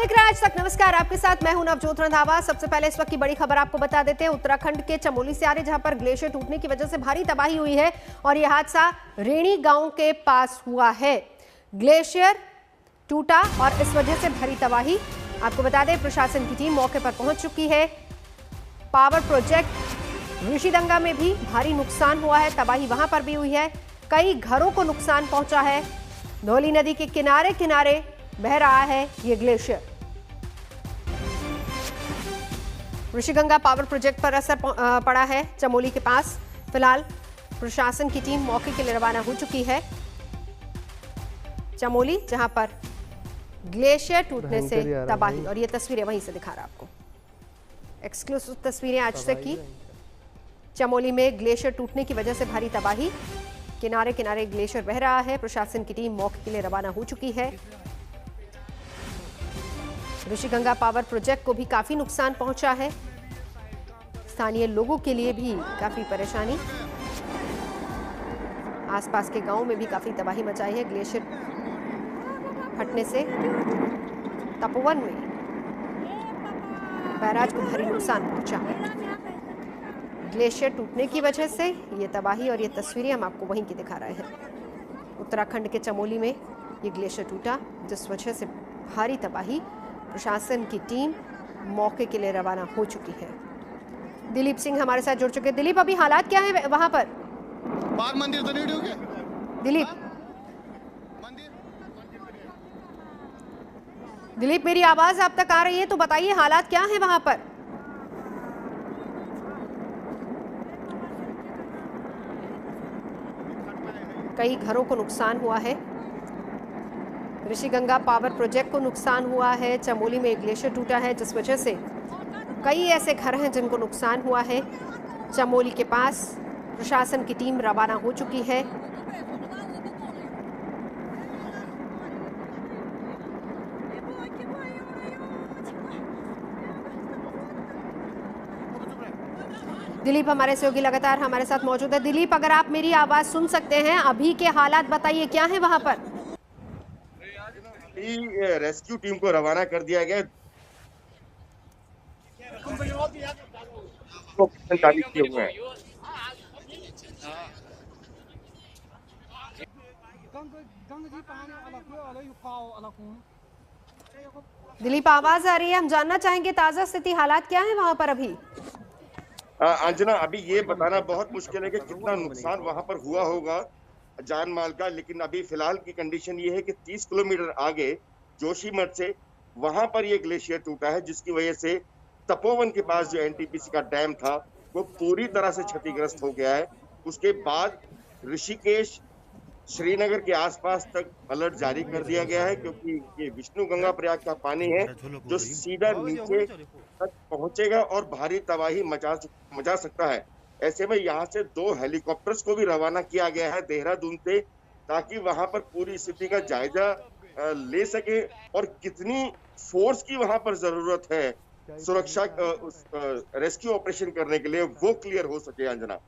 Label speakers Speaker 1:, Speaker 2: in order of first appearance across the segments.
Speaker 1: देख रहे हैं आज तक। नमस्कार, आपके साथ मैं हूं नवजोत रंधावा। सबसे पहले इस वक्त की बड़ी खबर आपको बता देते हैं। उत्तराखंड के चमोली से आ रहे, जहां पर ग्लेशियर टूटने की वजह से भारी तबाही हुई है और यह हादसा रेणी गांव के पास हुआ है। ग्लेशियर टूटा और इस वजह से भारी तबाही। आपको बता दें, प्रशासन की टीम मौके पर पहुंच चुकी है। पावर प्रोजेक्ट ऋषिगंगा में भी भारी नुकसान हुआ है, तबाही वहां पर भी हुई है। कई घरों को नुकसान पहुंचा है। धौली नदी के किनारे किनारे बह रहा है ये ग्लेशियर। ऋषिगंगा पावर प्रोजेक्ट पर असर पड़ा है चमोली के पास। फिलहाल प्रशासन की टीम मौके के लिए रवाना हो चुकी है चमोली, जहां पर ग्लेशियर टूटने से तबाही। और ये तस्वीरें वहीं से दिखा रहा आपको, एक्सक्लूसिव तस्वीरें आज तक की। चमोली में ग्लेशियर टूटने की वजह से भारी तबाही। किनारे किनारे ग्लेशियर बह रहा है। प्रशासन की टीम मौके के लिए रवाना हो चुकी है। ऋषिगंगा पावर प्रोजेक्ट को भी काफी नुकसान पहुंचा है। स्थानीय लोगों के लिए भी काफी परेशानी। आसपास के गांवों में भी काफी तबाही मचाई है ग्लेशियर फटने से। तपोवन में बैराज को भारी नुकसान पहुंचा है ग्लेशियर टूटने की वजह से। ये तबाही और ये तस्वीरें हम आपको वहीं की दिखा रहे हैं। उत्तराखंड के चमोली में ये ग्लेशियर टूटा, जिस वजह से भारी तबाही। प्रशासन की टीम मौके के लिए रवाना हो चुकी है। दिलीप सिंह हमारे साथ जुड़ चुके हैं। दिलीप, अभी हालात क्या है वहां पर?
Speaker 2: बाग मंदिर तो नहीं डूबे
Speaker 1: दिलीप, दिलीप मेरी आवाज आप तक आ रही है तो बताइए हालात क्या है वहां पर? कई घरों को नुकसान हुआ है। ऋषिगंगा पावर प्रोजेक्ट को नुकसान हुआ है। चमोली में एक ग्लेशियर टूटा है, जिस वजह से कई ऐसे घर हैं जिनको नुकसान हुआ है। चमोली के पास प्रशासन की टीम रवाना हो चुकी है। दिलीप हमारे सहयोगी लगातार हमारे साथ मौजूद है। दिलीप, अगर आप मेरी आवाज सुन सकते हैं, अभी के हालात बताइए, क्या है वहां पर?
Speaker 2: रेस्क्यू टीम को रवाना कर दिया गया। किए हुए हैं।
Speaker 1: दिलीप, आवाज आ रही है? हम जानना चाहेंगे ताजा स्थिति, हालात क्या है वहां पर अभी?
Speaker 2: अंजना, अभी ये बताना बहुत मुश्किल है कि कितना नुकसान वहां पर हुआ होगा जान माल का, लेकिन अभी फिलहाल की कंडीशन ये है कि 30 किलोमीटर आगे जोशीमठ से वहां पर ये ग्लेशियर टूटा है, जिसकी वजह से तपोवन के पास जो एनटीपीसी का डैम था वो पूरी तरह से क्षतिग्रस्त हो गया है। उसके बाद ऋषिकेश, श्रीनगर के आसपास तक अलर्ट जारी कर दिया गया है, क्योंकि ये विष्णु गंगा प्रयाग का पानी है जो सीधा नीचे तक पहुंचेगा और भारी तबाही मचा सकता है। ऐसे में यहाँ से 2 हेलीकॉप्टर्स को भी रवाना किया गया है देहरादून से, ताकि वहां पर पूरी स्थिति का जायजा ले सके और कितनी फोर्स की वहां पर जरूरत है सुरक्षा रेस्क्यू ऑपरेशन करने के लिए, वो क्लियर हो सके। अंजना,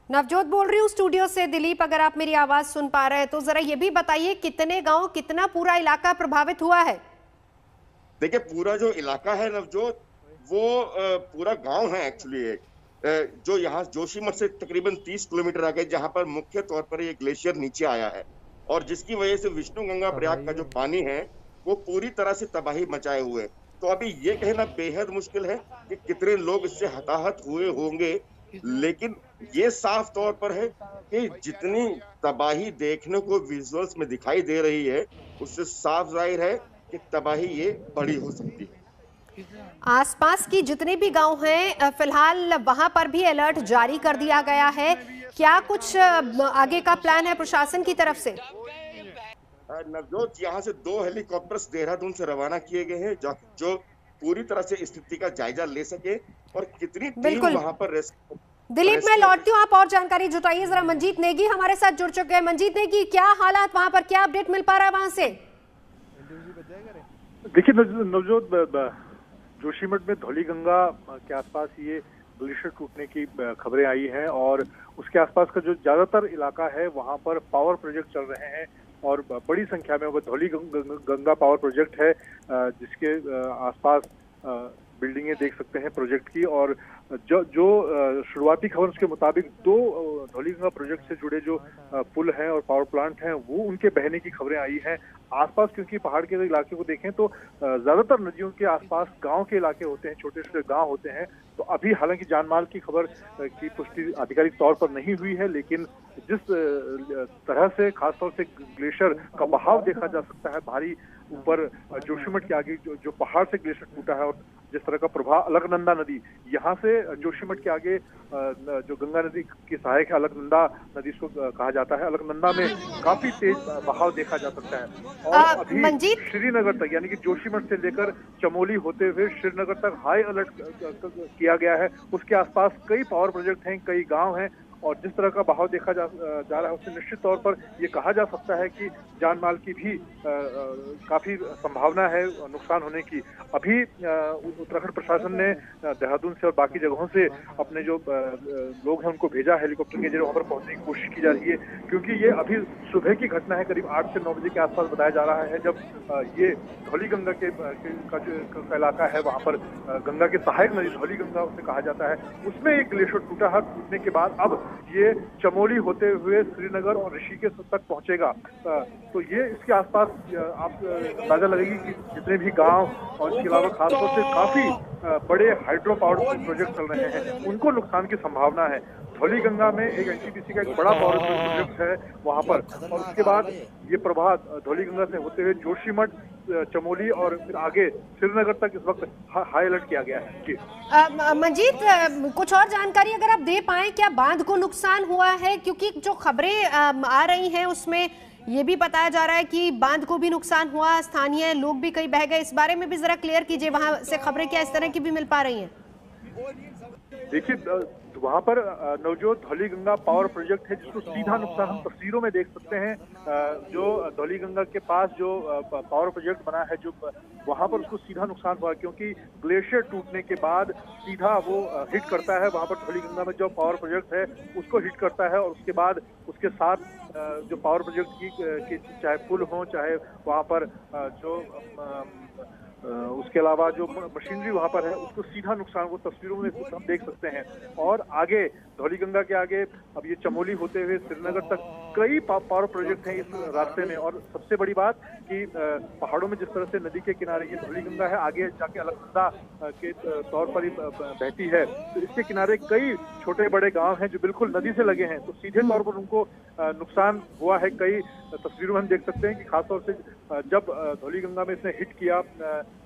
Speaker 1: नवजोत बोल रही हूँ स्टूडियो से। दिलीप, अगर आप मेरी आवाज सुन पा रहे हैं तो जरा ये भी बताइए, कितने गांव, कितना पूरा इलाका प्रभावित हुआ है?
Speaker 2: देखिए, पूरा जो इलाका है नवजोत, वो पूरा गांव है एक्चुअली, जो यहाँ जोशीमठ से तकरीबन 30 किलोमीटर आगे, जहां पर मुख्य तौर पर ये ग्लेशियर नीचे आया है और जिसकी वजह से विष्णु गंगा प्रयाग का जो पानी है वो पूरी तरह से तबाही मचाए हुए। तो अभी ये कहना बेहद मुश्किल है कि कितने लोग इससे हताहत हुए होंगे, लेकिन ये साफ तौर पर है कि जितनी तबाही देखने को विजुअल्स में दिखाई दे रही है, उससे साफ जाहिर है कि तबाही ये बड़ी हो सकती है।
Speaker 1: आसपास की जितने भी गांव हैं, फिलहाल वहां पर भी अलर्ट जारी कर दिया गया है। क्या कुछ आगे का प्लान है प्रशासन की तरफ से?
Speaker 2: नवजोत, यहाँ से 2 हेलीकॉप्टर्स देहरादून से रवाना किए गए हैं जो पूरी तरह से स्थिति का जायजा ले सके और कितनी टीम वहां पर
Speaker 1: दिलीप, मैं लौटती हूँ, आप और जानकारी जुटाइए जरा। मंजीत नेगी हमारे साथ जुड़ चुके हैं। मंजीत नेगी, क्या हालात वहां पर, क्या अपडेट मिल पा रहा है वहां से?
Speaker 3: देखिए नवजोत, जोशीमठ में धौलीगंगा के आसपास ये ग्लेशियर टूटने की खबरें आई हैं और उसके आसपास का जो ज्यादातर इलाका है वहां पर पावर प्रोजेक्ट चल रहे हैं। और बड़ी संख्या में वो धौली गंगा पावर प्रोजेक्ट है, जिसके आसपास बिल्डिंगें देख सकते हैं प्रोजेक्ट की। और जो शुरुआती खबर उसके मुताबिक 2 धौली गंगा प्रोजेक्ट से जुड़े जो पुल हैं और पावर प्लांट हैं वो उनके बहने की खबरें आई हैं आसपास, क्योंकि पहाड़ के इलाके को देखें तो ज्यादातर नदियों के आसपास गांव के इलाके होते हैं, छोटे छोटे गांव होते हैं। तो अभी हालांकि जानमाल की खबर की पुष्टि आधिकारिक तौर पर नहीं हुई है, लेकिन जिस तरह से खासतौर से ग्लेशियर का बहाव देखा जा सकता है भारी ऊपर जोशीमठ के आगे जो पहाड़ से ग्लेशियर टूटा है, और जिस तरह का प्रभाव अलकनंदा नदी यहाँ से जोशीमठ के आगे जो गंगा नदी की सहायक है अलकनंदा नदी इसको कहा जाता है, अलकनंदा में काफी तेज बहाव देखा जा सकता है। और अभी श्रीनगर तक यानी कि जोशीमठ से लेकर चमोली होते हुए श्रीनगर तक हाई अलर्ट किया गया है। उसके आसपास कई पावर प्रोजेक्ट हैं, कई गांव हैं, और जिस तरह का बहाव देखा जा रहा है उससे निश्चित तौर पर ये कहा जा सकता है कि जान माल की भी काफी संभावना है नुकसान होने की। अभी उत्तराखंड प्रशासन ने देहरादून से और बाकी जगहों से अपने जो लोग हैं उनको भेजा, हेलीकॉप्टर के जरिए वहां पर पहुंचने की कोशिश की जा रही है, क्योंकि ये अभी सुबह की घटना है, करीब 8 से 9 बजे के आसपास बताया जा रहा है, जब ये धौली गंगा का इलाका है, वहां पर गंगा के सहायक नदी धौली गंगा उसे कहा जाता है, उसमें एक ग्लेशियर टूटा है। टूटने के बाद अब ये चमोली होते हुए श्रीनगर और ऋषिकेश तक पहुंचेगा। तो ये इसके आसपास आप अंदाजा लगेगी कि जितने भी गांव और इसके अलावा खासतौर से काफी बड़े हाइड्रो पावर प्रोजेक्ट चल रहे हैं उनको नुकसान की संभावना है। धौली गंगा में एक एनटीपीसी का एक बड़ा पावर प्रोजेक्ट है वहां पर, और उसके बाद ये प्रवाह धौली गंगा से होते हुए जोशीमठ, चमोली और फिर आगे श्रीनगर तक इस वक्त हाई अलर्ट किया गया है। जी
Speaker 1: मंजीत, कुछ और जानकारी अगर आप दे पाएं, क्या बांध को नुकसान हुआ है? क्योंकि जो खबरें आ रही हैं उसमें ये भी बताया जा रहा है कि बांध को भी नुकसान हुआ, स्थानीय लोग भी कई बह गए। इस बारे में भी जरा क्लियर कीजिए, वहां से खबरें क्या इस तरह की भी मिल पा रही हैं?
Speaker 3: देखिए वहां पर नवजोत धौली गंगा पावर प्रोजेक्ट है जिसको सीधा नुकसान हम तस्वीरों में देख सकते हैं। जो धौली गंगा के पास जो पावर प्रोजेक्ट बना है जो वहां पर उसको सीधा नुकसान हुआ, क्योंकि ग्लेशियर टूटने के बाद सीधा वो हिट करता है वहां पर धौली गंगा में जो पावर प्रोजेक्ट है उसको हिट करता है, और उसके बाद उसके साथ जो पावर प्रोजेक्ट की चाहे पुल हो चाहे वहां पर जो उसके अलावा जो मशीनरी वहां पर है उसको सीधा नुकसान वो तस्वीरों में हम देख सकते हैं। और आगे धौली गंगा के आगे अब ये चमोली होते हुए श्रीनगर तक कई पावर प्रोजेक्ट हैं इस रास्ते में। और सबसे बड़ी बात कि पहाड़ों में जिस तरह से नदी के किनारे ये धौली गंगा है आगे जाके अलकनंदा के तौर पर ही बहती है, तो इसके किनारे कई छोटे बड़े गांव हैं जो बिल्कुल नदी से लगे हैं, तो सीधे तौर पर उनको नुकसान हुआ है। कई तस्वीरों में हम देख सकते हैं कि खासतौर से जब धौली गंगा में इसने हिट किया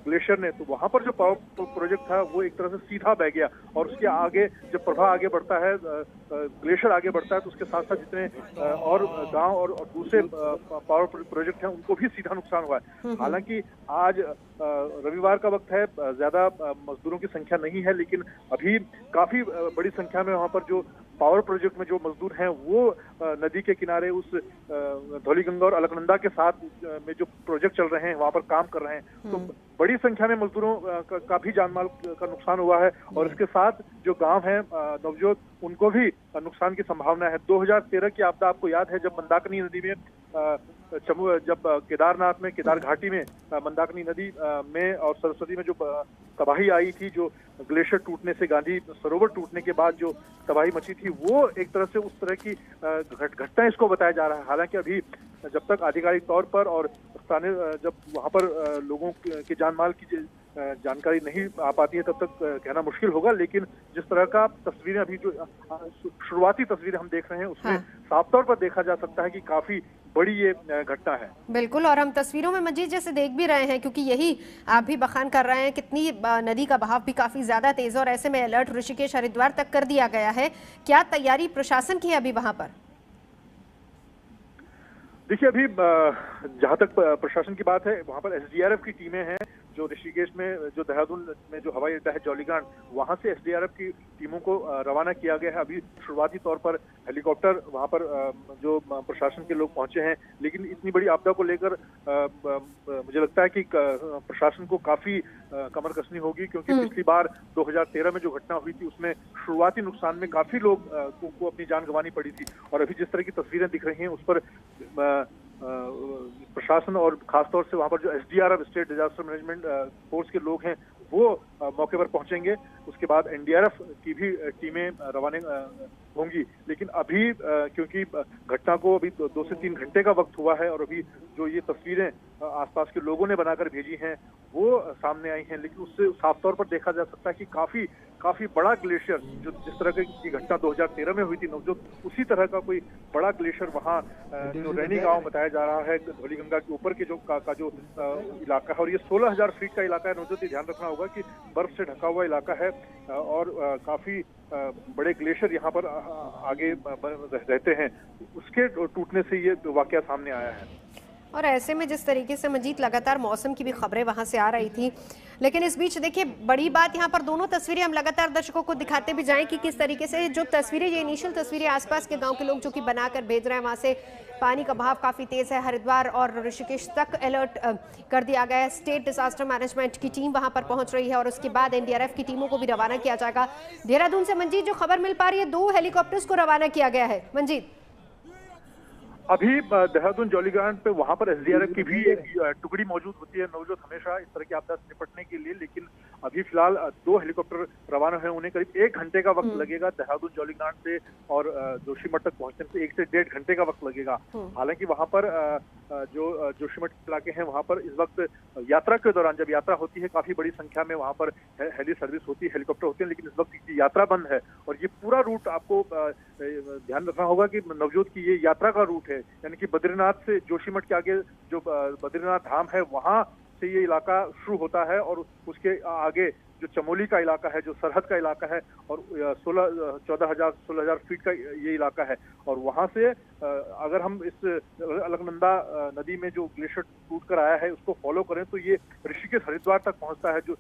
Speaker 3: ग्लेशियर ने, तो वहां पर जो पावर प्रोजेक्ट था वो एक तरह से सीधा बह गया, और उसके आगे जब प्रवाह आगे बढ़ता है, ग्लेशियर आगे बढ़ता है, तो उसके साथ साथ जितने और गांव और दूसरे पावर प्रोजेक्ट हैं उनको भी सीधा नुकसान हुआ है। हालांकि आज रविवार का वक्त है, ज्यादा मजदूरों की संख्या नहीं है, लेकिन अभी काफी बड़ी संख्या में वहां पर जो पावर प्रोजेक्ट में जो मजदूर हैं वो नदी के किनारे उस धौली गंगा और अलकनंदा के साथ में जो प्रोजेक्ट चल रहे हैं वहां पर काम कर रहे हैं। तो बड़ी संख्या में मजदूरों का भी जानमाल का नुकसान हुआ है, और इसके साथ जो गांव हैं नवजोत उनको भी नुकसान की संभावना है। 2013 की आपदा आपको याद है जब मंदाकिनी नदी में जब केदारनाथ में केदार घाटी में मंदाकिनी नदी में और सरस्वती में जो तबाही आई थी, जो ग्लेशियर टूटने से गांधी सरोवर टूटने के बाद जो तबाही मची थी, वो एक तरह से उस तरह की घटना इसको बताया जा रहा है। हालांकि अभी जब तक आधिकारिक तौर पर और स्थानीय जब वहां पर लोगों के जानमाल की जानकारी नहीं आ पाती है तब तक कहना मुश्किल होगा, लेकिन जिस तरह का तस्वीरें अभी जो शुरुआती तस्वीरें हम देख रहे हैं उसमें साफ तौर पर देखा जा सकता है कि काफी बड़ी ये घटना है।
Speaker 1: बिल्कुल, और हम तस्वीरों में मजीद जैसे देख भी रहे हैं, क्योंकि यही आप भी बखान कर रहे हैं, कितनी नदी का बहाव भी काफी ज्यादा तेज है, और ऐसे में अलर्ट ऋषिकेश हरिद्वार तक कर दिया गया है। क्या तैयारी प्रशासन की है अभी वहां पर?
Speaker 3: देखिए अभी जहां तक प्रशासन की बात है वहां पर एसडीआरएफ की टीमें हैं, जो ऋषिकेश में जो देहरादून में जो हवाई अड्डा है जौलीग्रांट, वहां से एसडीआरएफ की टीमों को रवाना किया गया है। अभी शुरुआती तौर पर हेलीकॉप्टर वहां पर जो प्रशासन के लोग पहुंचे हैं, लेकिन इतनी बड़ी आपदा को लेकर मुझे लगता है कि प्रशासन को काफी कमर कसनी होगी, क्योंकि पिछली बार 2013 में जो घटना हुई थी उसमें शुरुआती नुकसान में काफी लोग को अपनी जान गंवानी पड़ी थी, और अभी जिस तरह की तस्वीरें दिख रही हैं उस पर प्रशासन और खासतौर से वहाँ पर जो SDRF state disaster management force के लोग हैं वो मौके पर पहुंचेंगे। उसके बाद NDRF की भी टीमें रवाना होंगी। लेकिन अभी क्योंकि घटना को अभी 2 से 3 घंटे का वक्त हुआ है और अभी जो ये तस्वीरें आसपास के लोगों ने बनाकर भेजी हैं वो सामने आई हैं, लेकिन उससे साफ तौर पर देखा जा सकता है कि काफी बड़ा ग्लेशियर, जो जिस तरह की घटना 2013 में हुई थी नवजोत, उसी तरह का कोई बड़ा ग्लेशियर वहाँ जो रैनी गांव बताया जा रहा है धौलीगंगा के ऊपर के जो इलाका है, और ये 16,000 फीट का इलाका है नवजोत। ध्यान रखना होगा कि बर्फ से ढका हुआ इलाका है और काफी बड़े ग्लेशियर यहाँ पर आगे रहते हैं। उसके टूटने से ये वाकया सामने आया है।
Speaker 1: और ऐसे में जिस तरीके से मंजीत लगातार मौसम की भी खबरें वहां से आ रही थी, लेकिन इस बीच देखिए बड़ी बात यहाँ पर दोनों तस्वीरें हम लगातार दर्शकों को दिखाते भी जाएं कि किस तरीके से जो तस्वीरें, ये इनिशियल तस्वीरें आसपास के गांव के लोग जो कि बनाकर भेज रहे हैं, वहां से पानी का बहाव काफी तेज है। हरिद्वार और ऋषिकेश तक अलर्ट कर दिया गया है। स्टेट डिजास्टर मैनेजमेंट की टीम वहां पर पहुंच रही है और उसके बाद NDRF की टीमों को भी रवाना किया जाएगा। देहरादून से मंजीत जो खबर मिल पा रही है, 2 हेलीकॉप्टर्स को रवाना किया गया है। मंजीत,
Speaker 3: अभी देहरादून जौलीग्रांट पे वहां पर SDRF की भी एक टुकड़ी मौजूद होती है नवजोत, हमेशा इस तरह की आपदा से निपटने के लिए। लेकिन अभी फिलहाल 2 हेलीकॉप्टर रवाना है, उन्हें करीब 1 घंटे का वक्त लगेगा देहरादून जौलीग्रांट से और जोशीमठ तक पहुंचने से 1 से 1.5 घंटे का वक्त लगेगा। हालांकि वहां पर जो जोशीमठ इलाके हैं वहां पर इस वक्त यात्रा के दौरान, जब यात्रा होती है काफी बड़ी संख्या में वहां पर हेली सर्विस होती है, हेलीकॉप्टर होते हैं, लेकिन इस वक्त की यात्रा बंद है। और ये पूरा रूट आपको ध्यान रखना होगा कि नवजोत की ये यात्रा का रूट है, यानी कि बद्रीनाथ से जोशीमठ के आगे जो बद्रीनाथ धाम है वहां से ये इलाका शुरू होता है और उसके आगे जो चमोली का इलाका है, जो सरहद का इलाका है, और 16,000 फीट का ये इलाका है। और वहां से अगर हम इस अलकनंदा नदी में जो ग्लेशियर टूट कर आया है उसको फॉलो करें तो ये ऋषिकेश हरिद्वार तक पहुंचता है, जो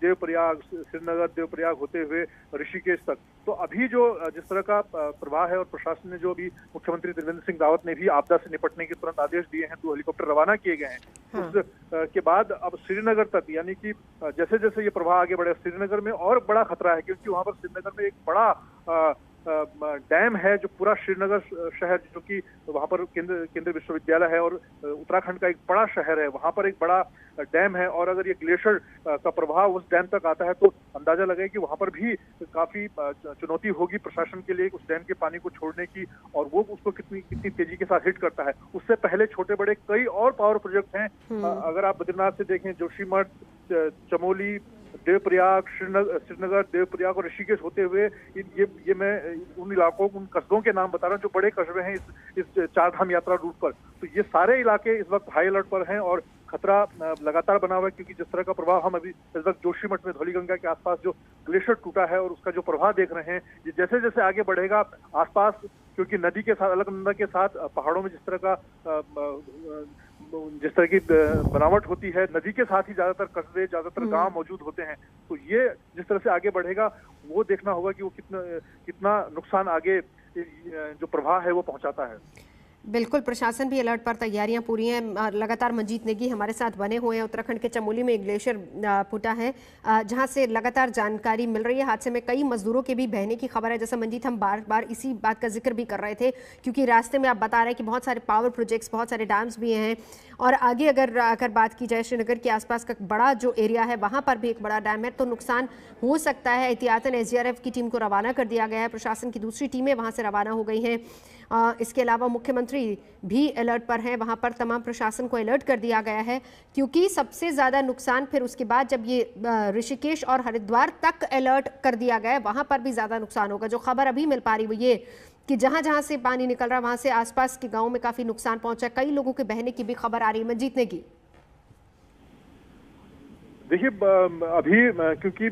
Speaker 3: देवप्रयाग, श्रीनगर, देवप्रयाग होते हुए ऋषिकेश तक। तो अभी जो जिस तरह का प्रवाह है और प्रशासन ने जो अभी मुख्यमंत्री त्रिवेंद्र सिंह रावत ने भी आपदा से निपटने के तुरंत आदेश दिए हैं, 2 हेलीकॉप्टर रवाना किए गए हैं। उस के बाद अब श्रीनगर तक, यानी कि जैसे जैसे ये प्रवाह आगे बढ़े, श्रीनगर में और बड़ा खतरा है क्योंकि वहां पर श्रीनगर में एक बड़ा डैम है जो पूरा श्रीनगर शहर, जो कि वहां पर केंद्रीय विश्वविद्यालय है और उत्तराखंड का एक बड़ा शहर है, वहां पर एक बड़ा डैम है। और अगर ये ग्लेशियर का प्रभाव उस डैम तक आता है तो अंदाजा लगाए कि वहां पर भी काफी चुनौती होगी प्रशासन के लिए उस डैम के पानी को छोड़ने की, और वो उसको कितनी तेजी के साथ हिट करता है। उससे पहले छोटे बड़े कई और पावर प्रोजेक्ट हैं। अगर आप बद्रीनाथ से देखें, जोशीमठ, चमोली, देवप्रयाग, श्रीनगर, देवप्रयाग और ऋषिकेश होते हुए ये मैं उन इलाकों, उन कस्बों के नाम बता रहा हूँ जो बड़े कस्बे हैं इस 4 धाम यात्रा रूट पर। तो ये सारे इलाके इस वक्त हाई अलर्ट पर हैं और खतरा लगातार बना हुआ है, क्योंकि जिस तरह का प्रभाव हम अभी इस वक्त जोशीमठ में धौलीगंगा के आसपास जो ग्लेशियर टूटा है और उसका जो प्रभाव देख रहे हैं, ये जैसे जैसे आगे बढ़ेगा आसपास, क्योंकि नदी के साथ, अलकनंदा के साथ पहाड़ों में जिस तरह की बनावट होती है, नदी के साथ ही ज्यादातर कस्बे, ज्यादातर गांव मौजूद होते हैं। तो ये जिस तरह से आगे बढ़ेगा वो देखना होगा कि वो कितना नुकसान आगे जो प्रभाव है वो पहुंचाता है।
Speaker 1: बिल्कुल, प्रशासन भी अलर्ट पर, तैयारियां पूरी हैं। लगातार मंजीत नेगी हमारे साथ बने हुए हैं। उत्तराखंड के चमोली में एक ग्लेशियर फूटा है जहां से लगातार जानकारी मिल रही है। हादसे में कई मजदूरों के भी बहने की खबर है। जैसा मंजीत, हम बार बार इसी बात का जिक्र भी कर रहे थे, क्योंकि रास्ते में आप बता रहे हैं कि बहुत सारे पावर प्रोजेक्ट्स, बहुत सारे डैम्स भी हैं। और आगे अगर बात की जाए, श्रीनगर के आसपास का बड़ा जो एरिया है वहां पर भी एक बड़ा डैम है, तो नुकसान हो सकता है। एहतियातन SDRF की टीम को रवाना कर दिया गया है। प्रशासन की दूसरी टीमें वहां से रवाना हो गई हैं। इसके अलावा मुख्यमंत्री भी अलर्ट पर हैं। वहां पर तमाम प्रशासन को अलर्ट कर दिया गया है, क्योंकि सबसे ज्यादा नुकसान फिर उसके बाद जब ये ऋषिकेश और हरिद्वार तक अलर्ट कर दिया गया है, वहां पर भी ज्यादा नुकसान होगा। जो खबर अभी मिल पा रही है ये कि जहां जहां से पानी निकल रहा है वहां से आसपास के गांव में काफी नुकसान पहुंचा है। कई लोगों के बहने की भी खबर आ रही है। मंजीत नेगी,
Speaker 3: देखिए, अभी क्योंकि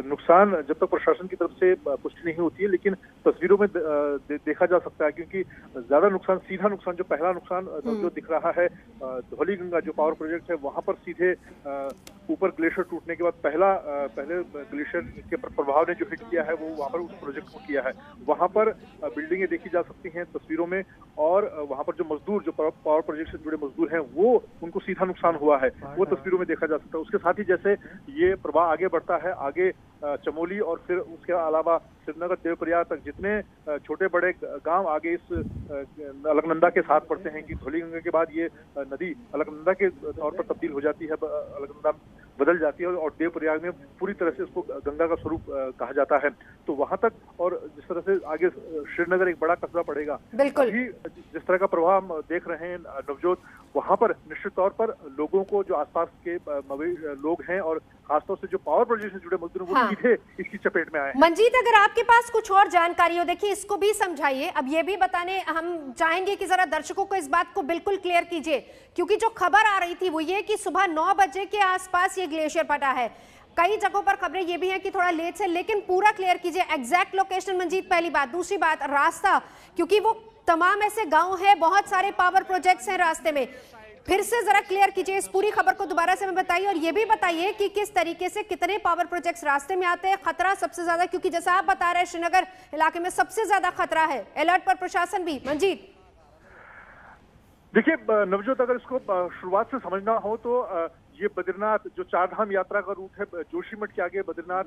Speaker 3: नुकसान जब तक प्रशासन की तरफ से पुष्टि नहीं होती है, लेकिन तस्वीरों में देखा जा सकता है, क्योंकि ज्यादा नुकसान, सीधा नुकसान, जो पहला नुकसान जो दिख रहा है धौलीगंगा जो पावर प्रोजेक्ट है वहां पर सीधे ऊपर ग्लेशियर टूटने के बाद पहले ग्लेशियर के प्रभाव ने जो हिट किया है वो वहां पर उस प्रोजेक्ट को किया है। वहां पर बिल्डिंगें देखी जा सकती हैं तस्वीरों में, और वहां पर जो मजदूर, जो पावर प्रोजेक्ट से जुड़े मजदूर हैं, वो उनको सीधा नुकसान हुआ है, वो तस्वीरों में देखा जा सकता है। उसके साथ ही जैसे ये प्रवाह आगे बढ़ता है, आगे चमोली और फिर उसके अलावा श्रीनगर देवप्रयाग तक जितने छोटे बड़े गांव आगे इस अलकनंदा के साथ पड़ते हैं कि धौलीगंगा के बाद ये नदी अलकनंदा के तौर पर तब्दील हो जाती है, अलकनंदा बदल जाती है और देवप्रयाग में पूरी तरह से इसको गंगा का स्वरूप कहा जाता है। तो वहां तक और जिस तरह से आगे श्रीनगर एक बड़ा कस्बा पड़ेगा,
Speaker 1: बिल्कुल
Speaker 3: अभी जिस तरह का प्रभाव हम देख रहे हैं नवजोत, वहां पर निश्चित तौर पर लोगों को जो आसपास के लोग हैं और खासतौर से जो पावर प्रोजेक्ट से जुड़े मजदूर हैं वो सीधे इसकी चपेट में आए हैं।
Speaker 1: मंजीत, अगर आपके पास कुछ और जानकारी हो, देखिए इसको भी समझाइए। अब ये भी बताने हम चाहेंगे कि जरा दर्शकों को इस बात को बिल्कुल क्लियर कीजिए, क्योंकि जो खबर आ रही थी वो ये कि सुबह 9 बजे के आसपास ये ग्लेशियर फटा है। कई जगहों पर खबरें ये भी हैं कि थोड़ा लेट से, लेकिन पूरा क्लियर कीजिए एग्जैक्ट लोकेशन मंजीत, पहली बात। दूसरी बात, रास्ता, क्योंकि वो तमाम ऐसे गांव हैं, बहुत सारे पावर प्रोजेक्ट्स हैं रास्ते में, फिर से जरा क्लियर कीजिए इस पूरी खबर को, दोबारा से हमें बताइए। और ये भी बताइए कि किस तरीके से कितने पावर प्रोजेक्ट्स रास्ते में आते हैं, खतरा सबसे ज्यादा, क्योंकि जैसा आप बता रहे हैं श्रीनगर इलाके में सबसे ज्यादा खतरा है, अलर्ट पर प्रशासन भी। मंजीत,
Speaker 3: देखिए नवजोत, अगर इसको शुरुआत से समझना हो तो ये बद्रीनाथ जो चारधाम यात्रा का रूट है, जोशीमठ के आगे बद्रीनाथ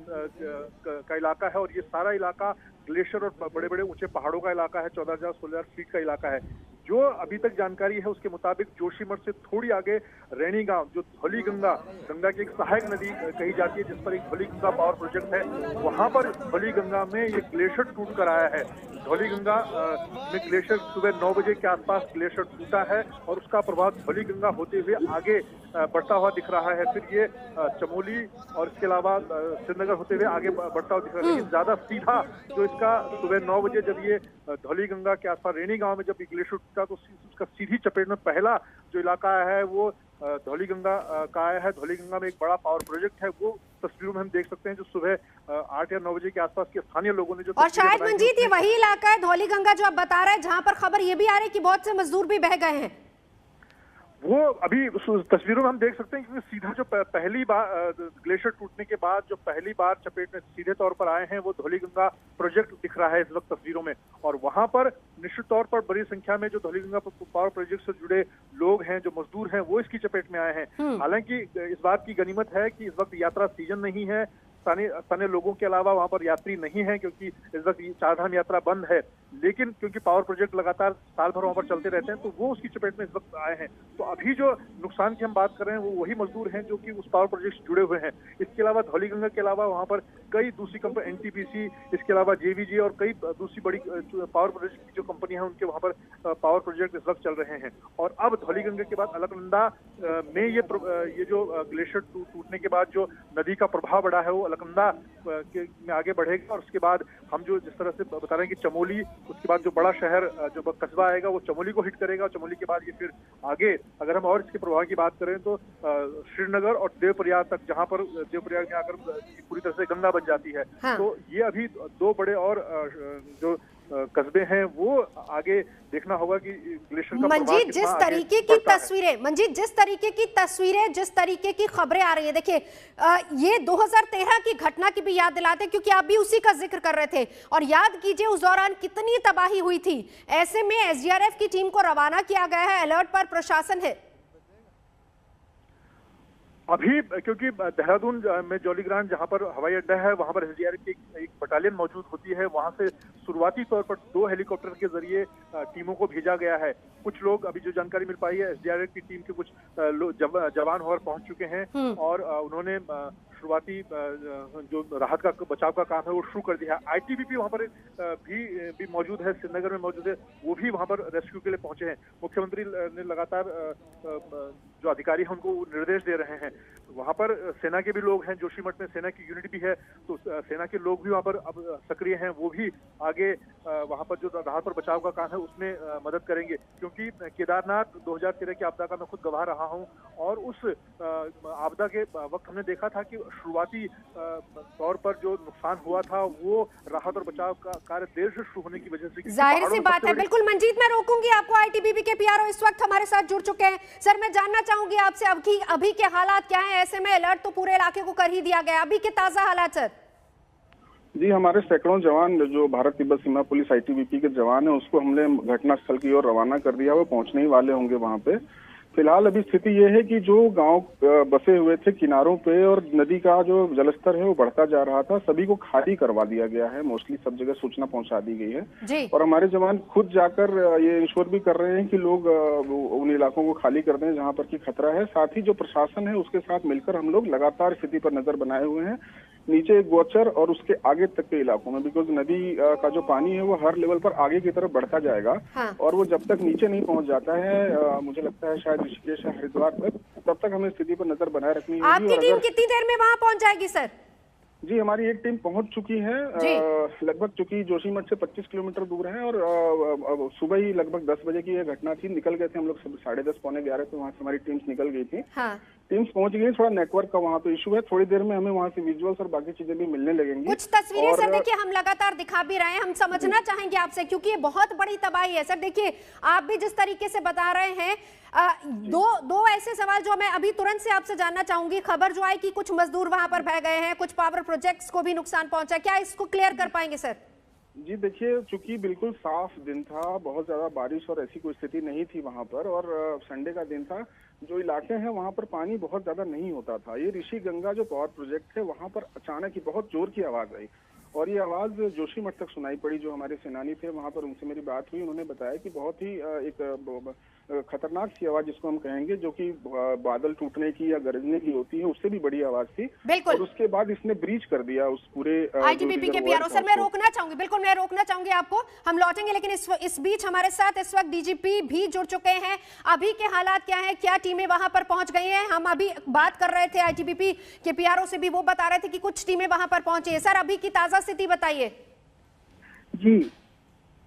Speaker 3: का इलाका है और ये सारा इलाका ग्लेशियर और बड़े बड़े ऊंचे पहाड़ों का इलाका है, 14,000-16,000 फीट का इलाका है। जो अभी तक जानकारी है उसके मुताबिक जोशीमठ से थोड़ी आगे रैणी गांव, जो धौलीगंगा, गंगा की एक सहायक नदी कही जाती है जिस पर एक धौलीगंगा पावर प्रोजेक्ट है, वहां पर धौलीगंगा में ये ग्लेशियर टूट कर आया है। धौलीगंगा में ग्लेशियर सुबह 9 बजे के आसपास ग्लेशियर टूटा है और उसका प्रभाव धौलीगंगा होते हुए आगे बढ़ता हुआ दिख रहा है। फिर ये चमोली और इसके अलावा श्रीनगर होते हुए आगे बढ़ता हुआ दिख रहा है। लेकिन ज्यादा सीधा जो इसका सुबह 9 बजे जब ये धौलीगंगा के आसपास रैणी गांव में जब ये ग्लेशियर टूटा तो उसका सीधी चपेट में पहला जो इलाका है वो धौलीगंगा का आया है। धौलीगंगा में एक बड़ा पावर प्रोजेक्ट है, वो तस्वीरों में हम देख सकते हैं जो सुबह 8 या 9 बजे के आसपास के स्थानीय लोगों ने जो,
Speaker 1: और शायद मंजीत ये वही इलाका है धौलीगंगा जो आप बता रहे हैं जहां पर खबर ये भी आ रही है कि बहुत से मजदूर भी बह गए हैं।
Speaker 3: वो अभी तस्वीरों में हम देख सकते हैं क्योंकि सीधा जो पहली बार ग्लेशियर टूटने के बाद जो पहली बार चपेट में सीधे तौर पर आए हैं वो धौलीगंगा प्रोजेक्ट दिख रहा है इस वक्त तस्वीरों में। और वहां पर निश्चित तौर पर बड़ी संख्या में जो धौलीगंगा पावर प्रोजेक्ट से जुड़े लोग हैं, जो मजदूर हैं, वो इसकी चपेट में आए हैं। हालांकि इस बात की गनीमत है कि इस वक्त यात्रा सीजन नहीं है, स्थानीय लोगों के अलावा वहां पर यात्री नहीं है क्योंकि इस वक्त चारधाम यात्रा बंद है। लेकिन क्योंकि पावर प्रोजेक्ट लगातार साल भर वहां पर चलते रहते हैं तो वो उसकी चपेट में इस वक्त आए हैं। तो अभी जो नुकसान की हम बात कर रहे हैं वो वही मजदूर हैं जो कि उस पावर प्रोजेक्ट से जुड़े हुए हैं। इसके अलावा धौलीगंगा के अलावा वहां पर कई दूसरी कंपनी, एनटीपीसी, इसके अलावा जेवीजी और कई दूसरी बड़ी पावर प्रोजेक्ट की जो कंपनी है उनके वहां पर पावर प्रोजेक्ट इस वक्त चल रहे हैं। और अब धौलीगंगा के बाद अलकनंदा में ये जो ग्लेशियर टूटने के बाद जो नदी का प्रभाव बढ़ा है वो अलकनंदा में आगे बढ़ेगा। और उसके बाद हम जो जिस तरह से बता रहे हैं कि चमोली, उसके बाद जो बड़ा शहर जो कस्बा आएगा वो चमोली को हिट करेगा और चमोली के बाद ये फिर आगे अगर हम और इसके प्रभाव की बात करें तो श्रीनगर और देवप्रयाग तक, जहां पर देवप्रयाग में आकर पूरी तरह से गंगा बन जाती है। हाँ। तो ये अभी दो बड़े और जो कस्बे हैं वो आगे देखना होगा कि ग्लेशियर का
Speaker 1: मंजीत जिस तरीके की तस्वीरें, जिस तरीके की खबरें आ रही है, देखिए ये 2013 की घटना की भी याद दिलाते क्योंकि आप भी उसी का जिक्र कर रहे थे और याद कीजिए उस दौरान कितनी तबाही हुई थी। ऐसे में एसडीआरएफ की टीम को रवाना किया गया है, अलर्ट पर प्रशासन है।
Speaker 3: अभी क्योंकि देहरादून में जौलीग्रांट जहां पर हवाई अड्डा है वहां पर एसडीआरएफ की एक बटालियन मौजूद होती है। वहां से शुरुआती तौर पर 2 हेलीकॉप्टर के जरिए टीमों को भेजा गया है। कुछ लोग, अभी जो जानकारी मिल पाई है, एसडीआरएफ की टीम के कुछ जवान वहां पहुंच चुके हैं और उन्होंने शुरुआती जो राहत का बचाव का काम है वो शुरू कर दिया है। आईटीबीपी वहां पर भी मौजूद है, श्रीनगर में मौजूद है, वो भी वहां पर रेस्क्यू के लिए पहुंचे हैं। मुख्यमंत्री ने लगातार जो अधिकारी हैं उनको निर्देश दे रहे हैं। वहां पर सेना के भी लोग हैं, जोशीमठ में सेना की यूनिट भी है, तो सेना के लोग भी वहां पर अब सक्रिय हैं, वो भी आगे वहां पर जो राहत और बचाव का काम है उसमें मदद करेंगे। क्योंकि केदारनाथ 2013 की आपदा का मैं खुद गवाह रहा हूं और उस आपदा के वक्त हमने देखा था कि शुरुआती तौर पर जो नुकसान हुआ था वो राहत और बचाव का कार्य देर से शुरू होने की वजह से,
Speaker 1: जाहिर सी बात है। बिल्कुल मंजीत, मैं रोकूंगी आपको, आईटीबीपी के पीआरओ इस वक्त हमारे साथ जुड़ चुके हैं। सर, मैं जानना चाहूंगी आपसे अभी के हालात क्या है? ऐसे में अलर्ट तो पूरे इलाके को कर ही दिया गया, अभी के ताजा हालात सर?
Speaker 4: जी, हमारे सैकड़ों जवान जो भारत तिब्बत सीमा पुलिस आईटीबीपी के जवान है उसको हमने घटनास्थल की ओर रवाना कर दिया, वो पहुंचने ही वाले होंगे वहां पे। फिलहाल अभी स्थिति ये है कि जो गांव बसे हुए थे किनारों पे और नदी का जो जलस्तर है वो बढ़ता जा रहा था, सभी को खाली करवा दिया गया है। मोस्टली सब जगह सूचना पहुंचा दी गई है
Speaker 1: जी।
Speaker 4: और हमारे जवान खुद जाकर ये इंश्योर भी कर रहे हैं कि लोग उन इलाकों को खाली कर दें जहां पर की खतरा है। साथ ही जो प्रशासन है उसके साथ मिलकर हम लोग लगातार स्थिति पर नजर बनाए हुए हैं, नीचे गोचर और उसके आगे तक के इलाकों में, बिकॉज नदी का जो पानी है वो हर लेवल पर आगे की तरफ बढ़ता जाएगा।
Speaker 1: हाँ।
Speaker 4: और वो जब तक नीचे नहीं पहुंच जाता है, मुझे लगता है शायद ऋषिकेश या हरिद्वार तक, तब तक हमें स्थिति पर नजर बनाए रखनी होगी।
Speaker 1: आपकी टीम कितनी देर में वहां पहुंच जाएगी सर?
Speaker 4: जी, हमारी एक टीम पहुंच चुकी है लगभग, चूंकि जोशीमठ से 25 किलोमीटर दूर है और सुबह ही लगभग 10 बजे की यह घटना थी। निकल गए थे हम लोग 10:30 पौने 11 पे, वहां से हमारी टीम्स निकल गई थी।
Speaker 1: हाँ।
Speaker 4: टीम्स पहुंच गई, थोड़ा नेटवर्क का वहाँ पे इशू है, थोड़ी देर में हमें वहाँ से विजुअल्स और बाकी चीजें भी मिलने लगेंगी।
Speaker 1: कुछ तस्वीरें सर देखिए हम लगातार दिखा भी रहे हैं, हम समझना चाहेंगे आपसे क्योंकि ये बहुत बड़ी तबाही है। सर देखिए आप भी जिस तरीके से बता रहे हैं, दो ऐसे सवाल जो मैं अभी तुरंत से आपसे जानना चाहूंगी। खबर जो आई कि कुछ मजदूर वहां पर बह गए हैं, कुछ पावर प्रोजेक्ट्स को भी नुकसान पहुंचा, क्या इसको क्लियर कर पाएंगे सर?
Speaker 4: जी देखिए, चूंकि बिल्कुल साफ दिन था, बहुत ज्यादा बारिश और ऐसी कोई स्थिति नहीं थी वहां पर, और संडे का दिन था, जो इलाके हैं वहां पर पानी बहुत ज्यादा नहीं होता था। ये ऋषि गंगा जो पावर प्रोजेक्ट है वहां पर अचानक ही बहुत जोर की आवाज आई और ये आवाज जोशीमठ तक सुनाई पड़ी। जो हमारे सेनानी थे वहां पर, उनसे मेरी बात हुई, उन्होंने बताया कि बहुत ही एक खतरनाक सी आवाज जिसको हम कहेंगे, जो कि बादल टूटने की या गरजने की होती है, उससे भी बड़ी आवाज थी।
Speaker 1: बिल्कुल।
Speaker 4: और उसके बाद इसने ब्रीच कर दिया उस पूरे
Speaker 1: आईटीबीपी के पीआरओ। सर मैं रोकना चाहूंगी, बिल्कुल मैं रोकना चाहूंगी आपको, हम लौटेंगे, लेकिन इस बीच हमारे साथ इस वक्त डीजीपी भी जुड़ चुके हैं। अभी के हालात क्या है, क्या टीमें वहां पर पहुंच गई हैं? हम अभी बात कर रहे थे आईटीबीपी के पीआरओ से भी, वो बता रहे थे कि कुछ टीमें वहां पर पहुंची है। सर अभी की ताजा स्थिति बताइए।
Speaker 5: जी,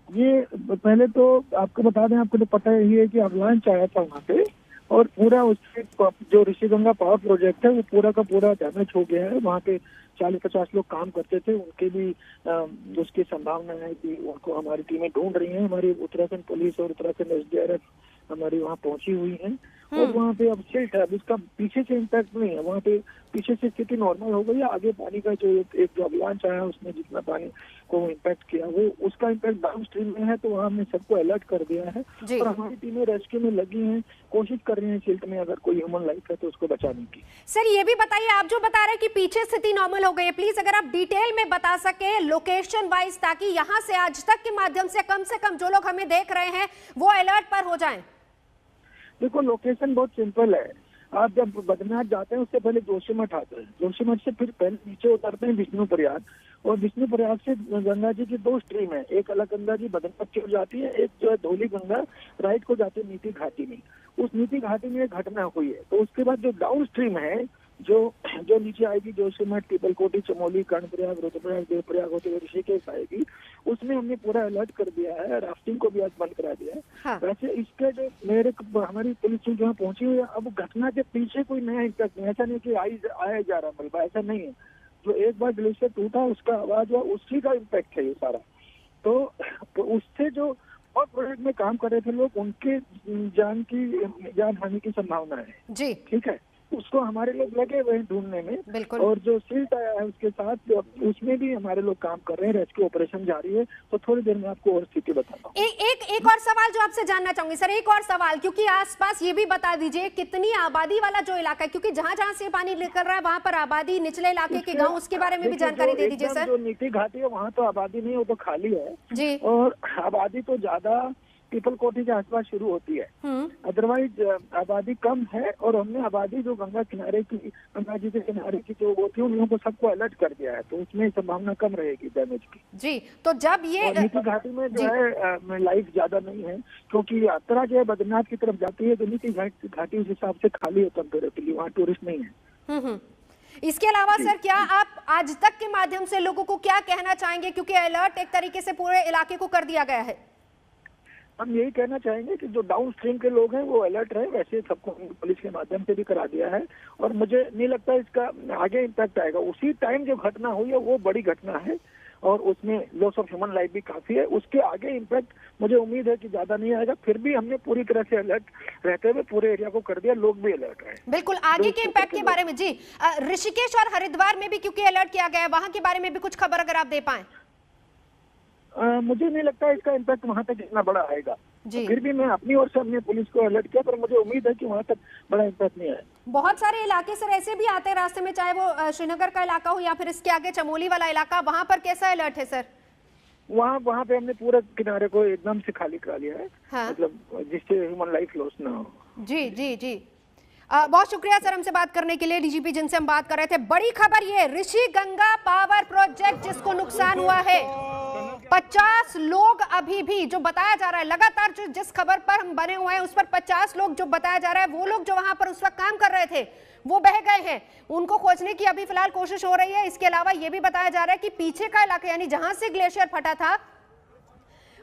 Speaker 5: ये पहले तो आपको बता दें, आपको तो पता ही है कि अवलांच आया था वहाँ पे और पूरा उसके जो ऋषि गंगा पावर प्रोजेक्ट है वो पूरा का पूरा डैमेज हो गया है। वहाँ पे 40-50 लोग काम करते थे, उनके भी उसकी संभावना है कि उनको हमारी टीमें ढूंढ रही हैं। हमारी उत्तराखंड पुलिस और उत्तराखंड एसडीआरएफ हमारी वहाँ पहुंची हुई है और वहाँ पे अब सिल्ट है, अब उसका पीछे से इम्पैक्ट नहीं है, वहाँ पे पीछे से स्थिति नॉर्मल हो गई है। आगे पानी का जो एक जो अवलांच आया उसने जितना पानी को इम्पैक्ट किया वो उसका इम्पैक्ट डाउन स्ट्रीम में है, तो वहाँ हमने सबको अलर्ट कर दिया है और हमारी टीमें रेस्क्यू में लगी हैं, कोशिश कर रही हैं सिल्ट में अगर कोई ह्यूमन लाइफ है तो उसको बचाने की।
Speaker 1: सर ये भी बताइए, आप जो बता रहे हैं कि पीछे स्थिति नॉर्मल हो गई है, प्लीज अगर आप डिटेल में बता सके लोकेशन वाइज, ताकि यहाँ से आज तक के माध्यम से कम जो लोग हमें देख रहे हैं वो अलर्ट पर हो जाएं।
Speaker 5: देखो लोकेशन बहुत सिंपल है, आप जब बद्रीनाथ जाते हैं उससे पहले जोशीमठ आते हैं, जोशीमठ से फिर पहले नीचे उतरते हैं विष्णु प्रयाग, और विष्णु प्रयाग से गंगा जी की 2 स्ट्रीम है, एक अलकनंदा जी बद्रीनाथ की ओर जाती है, एक जो है धौली गंगा राइट को जाती है नीति घाटी में। उस नीति घाटी में एक घटना हुई है, तो उसके बाद जो डाउन स्ट्रीम है जो नीचे आएगी जोशीमठ, पीपलकोटी, चमोली, कर्णप्रयाग, रुद्रप्रयाग, देवप्रयाग होते हुए ऋषिकेश आएगी, उसमें हमने पूरा अलर्ट कर दिया है, राफ्टिंग को भी आज बंद करा दिया है। हाँ। वैसे इसके जो हमारी पुलिस टीम जहाँ पहुंची हुई है, अब घटना के पीछे कोई नया इम्पैक्ट नहीं, ऐसा नहीं कि आया जा रहा मलबा, ऐसा नहीं है। जो एक बार ग्लेशियर टूटा उसका आवाज हुआ, उसी का इम्पैक्ट है ये सारा। तो उससे जो और प्रोजेक्ट में काम कर रहे थे लोग, उनके जान हानि की संभावना है जी, ठीक है, उसको हमारे लोग लगे हुए हैं ढूंढने में। और जो सिल्ट आया है उसके साथ उसमें भी हमारे लोग काम कर रहे हैं, रेस्क्यू ऑपरेशन जारी है, तो थोड़ी देर में आपको और स्थिति बताता हूँ।
Speaker 1: एक और सवाल जो आपसे जानना चाहूंगी सर, एक और सवाल, क्योंकि आसपास ये भी बता दीजिए कितनी आबादी वाला जो इलाका है, क्योंकि जहाँ जहाँ से पानी निकल रहा है वहाँ पर आबादी, निचले इलाके के गाँव, उसके बारे में भी जानकारी दे दीजिए सर।
Speaker 5: जो नीति घाटी है वहाँ तो आबादी नहीं, वो तो खाली है जी, और आबादी तो ज्यादा पीपलकोटी के आसपास शुरू होती है, अदरवाइज आबादी कम है। और हमने आबादी जो गंगा किनारे की, गंगा जी के किनारे की जो वो थी, उन लोगों को सबको अलर्ट कर दिया है, तो उसमें संभावना कम रहेगी डैमेज की जी। तो जब ये नीति घाटी में जो है लाइफ ज्यादा नहीं है, क्योंकि यात्रा जो है बद्रीनाथ की तरफ जाती है, तो नीति घाटी उस हिसाब से खाली है कंपेरेटिवली, वहाँ टूरिस्ट नहीं है।
Speaker 1: इसके अलावा सर क्या आप आज तक के माध्यम से लोगों को क्या कहना चाहेंगे, क्योंकि अलर्ट एक तरीके से पूरे इलाके को कर दिया गया है?
Speaker 5: हम यही कहना चाहेंगे कि जो डाउन स्ट्रीम के लोग हैं वो अलर्ट रहे, वैसे सबको पुलिस के माध्यम से भी करा दिया है, और मुझे नहीं लगता इसका आगे इम्पैक्ट आएगा। उसी टाइम जो घटना हुई है वो बड़ी घटना है और उसमें लॉस ऑफ ह्यूमन लाइफ भी काफी है, उसके आगे इम्पैक्ट मुझे उम्मीद है कि ज्यादा नहीं आएगा। फिर भी हमने पूरी तरह से अलर्ट रहते हुए पूरे एरिया को कर दिया, लोग भी अलर्ट रहे।
Speaker 1: बिल्कुल, आगे के इम्पैक्ट के बारे में जी, ऋषिकेश और हरिद्वार में भी क्योंकि अलर्ट किया गया है, वहां के बारे में भी कुछ खबर अगर आप दे पाए।
Speaker 5: मुझे नहीं लगता इसका इम्पैक्ट वहां तक इतना बड़ा आएगा,
Speaker 1: जी।
Speaker 5: फिर भी मैं अपनी ओर से अपनी पुलिस को अलर्ट किया, पर मुझे उम्मीद है कि वहां तक बड़ा इम्पैक्ट नहीं आया।
Speaker 1: बहुत सारे इलाके सर ऐसे भी आते हैं रास्ते में, चाहे वो श्रीनगर का इलाका हो या फिर इसके आगे चमोली वाला इलाका, वहां पर कैसा अलर्ट है सर?
Speaker 5: वहाँ पे हमने पूरा किनारे को एकदम से खाली करा लिया है।
Speaker 1: हाँ।
Speaker 5: मतलब जिससे ह्यूमन लाइफ लॉस ना हो।
Speaker 1: जी जी जी, बहुत शुक्रिया सर हमसे बात करने के लिए। डीजीपी जिनसे हम बात कर रहे थे। बड़ी खबर ये, ऋषि गंगा पावर प्रोजेक्ट जिसको नुकसान हुआ है, 50 लोग अभी भी, जो बताया जा रहा है लगातार, जो जिस खबर पर हम बने हुए हैं उस पर 50 लोग जो बताया जा रहा है, वो लोग जो वहां पर उस वक्त काम कर रहे थे वो बह गए हैं। उनको खोजने की अभी फिलहाल कोशिश हो रही है। इसके अलावा ये भी बताया जा रहा है कि पीछे का इलाका, यानी जहां से ग्लेशियर फटा था,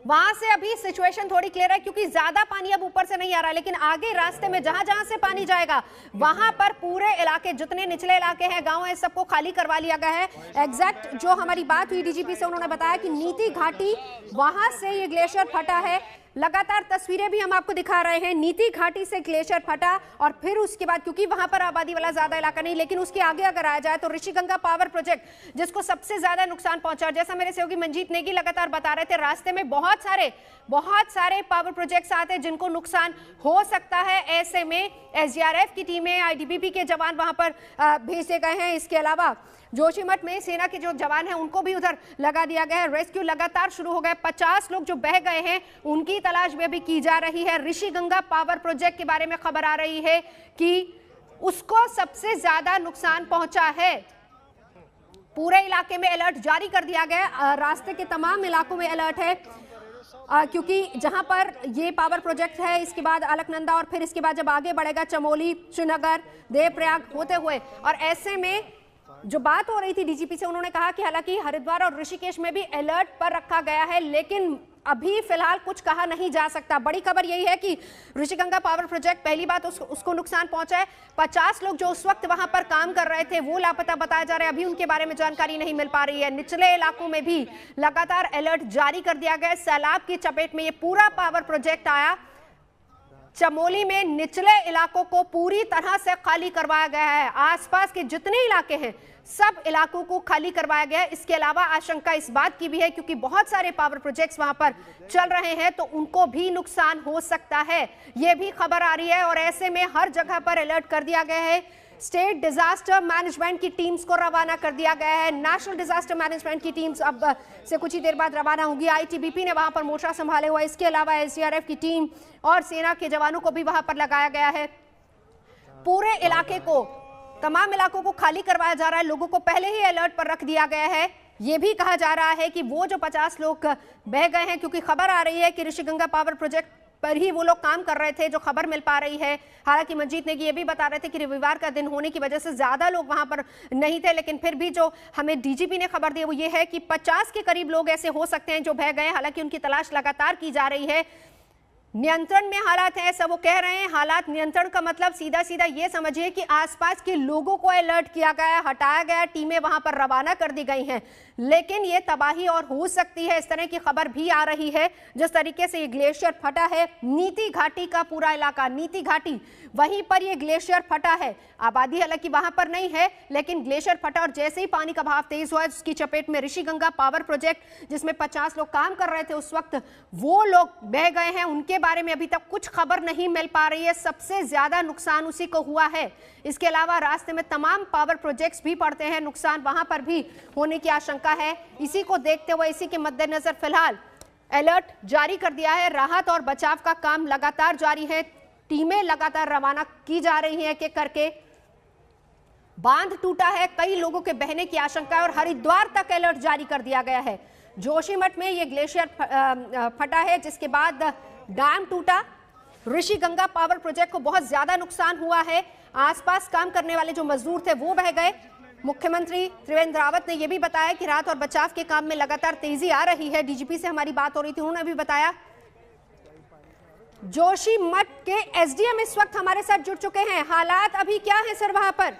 Speaker 1: वहां से अभी सिचुएशन थोड़ी क्लियर है, क्योंकि ज्यादा पानी अब ऊपर से नहीं आ रहा, लेकिन आगे रास्ते में जहां जहां से पानी जाएगा वहां पर पूरे इलाके, जितने निचले इलाके हैं, गांव है, सबको खाली करवा लिया गया है। एग्जैक्ट जो हमारी बात हुई डीजीपी से, उन्होंने बताया कि नीति घाटी, वहां से ये ग्लेशियर फटा है। लगातार तस्वीरें भी हम आपको दिखा रहे हैं, नीति घाटी से ग्लेशियर फटा और फिर उसके बाद, क्योंकि वहां पर आबादी वाला ज्यादा इलाका नहीं, लेकिन उसके आगे अगर आया जाए तो ऋषि गंगा पावर प्रोजेक्ट जिसको सबसे ज्यादा नुकसान पहुंचा, जैसा मेरे सहयोगी मंजीत नेगी लगातार बता रहे थे, रास्ते में बहुत सारे पावर प्रोजेक्ट्स आते हैं जिनको नुकसान हो सकता है। ऐसे में एसडीआरएफ की टीमें, आईटीबीपी के जवान वहां पर भेजे गए हैं। इसके अलावा जोशीमठ में सेना के जो जवान हैं उनको भी उधर लगा दिया गया है। रेस्क्यू लगातार शुरू हो गया। 50 लोग जो बह गए हैं उनकी तलाश में भी की जा रही है। ऋषि गंगा पावर प्रोजेक्ट के बारे में खबर आ रही है कि उसको सबसे ज्यादा नुकसान पहुंचा है। पूरे इलाके में अलर्ट जारी कर दिया गया, रास्ते के तमाम इलाकों में अलर्ट है, क्योंकि जहां पर ये पावर प्रोजेक्ट है, इसके बाद अलकनंदा और फिर इसके बाद जब आगे बढ़ेगा चमोली, श्रीनगर, देवप्रयाग होते हुए, और ऐसे में जो बात हो रही थी डीजीपी से, उन्होंने कहा कि हालांकि हरिद्वार और ऋषिकेश में भी अलर्ट पर रखा गया है, लेकिन अभी फिलहाल कुछ कहा नहीं जा सकता। बड़ी खबर यही है कि ऋषि गंगा पावर प्रोजेक्ट, पहली बात उसको नुकसान पहुंचा है। 50 लोग जो उस वक्त वहां पर काम कर रहे थे वो लापता बताया जा रहा है, अभी उनके बारे में जानकारी नहीं मिल पा रही है। निचले इलाकों में भी लगातार अलर्ट जारी कर दिया गया है। सैलाब की चपेट में ये पूरा पावर प्रोजेक्ट आया। चमोली में निचले इलाकों को पूरी तरह से खाली करवाया गया है। आसपास के जितने इलाके हैं सब इलाकों को खाली करवाया गया है। इसके अलावा आशंका इस बात की भी है, क्योंकि बहुत सारे पावर प्रोजेक्ट्स वहां पर चल रहे हैं तो उनको भी नुकसान हो सकता है, ये भी खबर आ रही है। और ऐसे में हर जगह पर अलर्ट कर दिया गया है। स्टेट डिजास्टर मैनेजमेंट की टीम्स को रवाना कर दिया गया है। नेशनल डिजास्टर मैनेजमेंट की टीम्स अब से कुछ ही देर बाद रवाना होंगी। आईटीबीपी ने वहां पर मोर्चा संभाले हुआ। इसके अलावा एसडीआरएफ की टीम और सेना के जवानों को भी वहां पर लगाया गया है। पूरे इलाके को, तमाम इलाकों को खाली करवाया जा रहा है। लोगों को पहले ही अलर्ट पर रख दिया गया है। यह भी कहा जा रहा है कि वो जो 50 लोग बह गए हैं, क्योंकि खबर आ रही है कि ऋषि गंगा पावर प्रोजेक्ट पर ही वो लोग काम कर रहे थे, जो खबर मिल पा रही है। हालांकि मंजीत नेगी ये भी बता रहे थे कि रविवार का दिन होने की वजह से ज्यादा लोग वहां पर नहीं थे, लेकिन फिर भी जो हमें डीजीपी ने खबर दी वो ये है कि 50 के करीब लोग ऐसे हो सकते हैं जो बह गए। हालांकि उनकी तलाश लगातार की जा रही है। नियंत्रण में हालात है, ऐसा वो कह रहे हैं। हालात नियंत्रण का मतलब सीधा सीधा ये समझिए कि आसपास के लोगों को अलर्ट किया गया, हटाया गया, टीमें वहां पर रवाना कर दी गई हैं, लेकिन ये तबाही और हो सकती है, इस तरह की खबर भी आ रही है। जिस तरीके से ये ग्लेशियर फटा है, नीति घाटी का पूरा इलाका, नीति घाटी, वहीं पर ये ग्लेशियर फटा है। आबादी हालांकि वहां पर नहीं है, लेकिन ग्लेशियर फटा और जैसे ही पानी का बहाव तेज हुआ, उसकी चपेट में ऋषि गंगा पावर प्रोजेक्ट जिसमें 50 लोग काम कर रहे थे उस वक्त, वो लोग बह गए हैं। उनके बारे में अभी तक कुछ खबर नहीं मिल पा रही है। सबसे ज्यादा नुकसान उसी को हुआ है। इसके अलावा रास्ते में तमाम पावर प्रोजेक्ट्स भी पड़ते हैं, नुकसान वहां पर भी होने की आशंका है। इसी को देखते हुए, इसी के मद्देनजर फिलहाल अलर्ट जारी कर दिया है। राहत और बचाव का काम लगातार जारी है। टीमें लगातार रवाना की जा रही हैं एक एक करके। बांध टूटा है, कई लोगों के बहने की आशंका है और हरिद्वार तक अलर्ट जारी कर दिया गया है। जोशीमठ में ये ग्लेशियर फटा है, जिसके बाद डैम टूटा। ऋषि गंगा पावर प्रोजेक्ट को बहुत ज्यादा नुकसान हुआ है। आसपास काम करने वाले जो मजदूर थे वो बह गए। मुख्यमंत्री त्रिवेंद्र रावत ने यह भी बताया कि राहत और बचाव के काम में लगातार तेजी आ रही है। डीजीपी से हमारी बात हो रही थी, उन्होंने भी बताया। जोशीमठ के एसडीएम इस वक्त हमारे साथ जुड़ चुके हैं। हालात अभी क्या है सर वहां पर?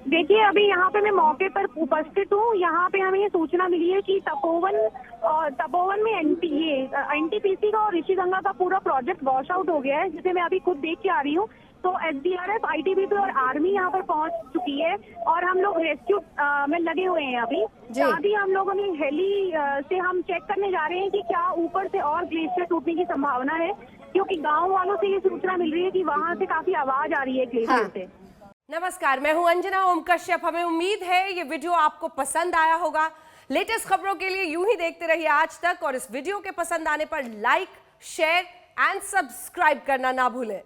Speaker 6: देखिए, अभी यहाँ पे मैं मौके पर उपस्थित हूँ। यहाँ पे हमें ये सूचना मिली है कि तपोवन में एनटीपीसी का और ऋषि गंगा का पूरा प्रोजेक्ट वॉश आउट हो गया है, जिसे मैं अभी खुद देख के आ रही हूँ। तो SDRF, ITBP और आर्मी यहाँ पर पहुंच चुकी है और हम लोग रेस्क्यू में लगे हुए हैं अभी। साथ ही हम लोगों ने हेली से हम चेक करने जा रहे हैं कि क्या ऊपर से और ग्लेशियर टूटने की संभावना है, क्योंकि गांव वालों से ये सूचना मिल रही है कि वहां से काफी आवाज आ रही है ग्लेशियर से।
Speaker 7: नमस्कार, मैं हूं अंजना ओम कश्यप। हमें उम्मीद है ये वीडियो आपको पसंद आया होगा। लेटेस्ट खबरों के लिए यूं ही देखते रहिए आज तक, और इस वीडियो के पसंद आने पर लाइक, शेयर एंड सब्सक्राइब करना ना भूलें।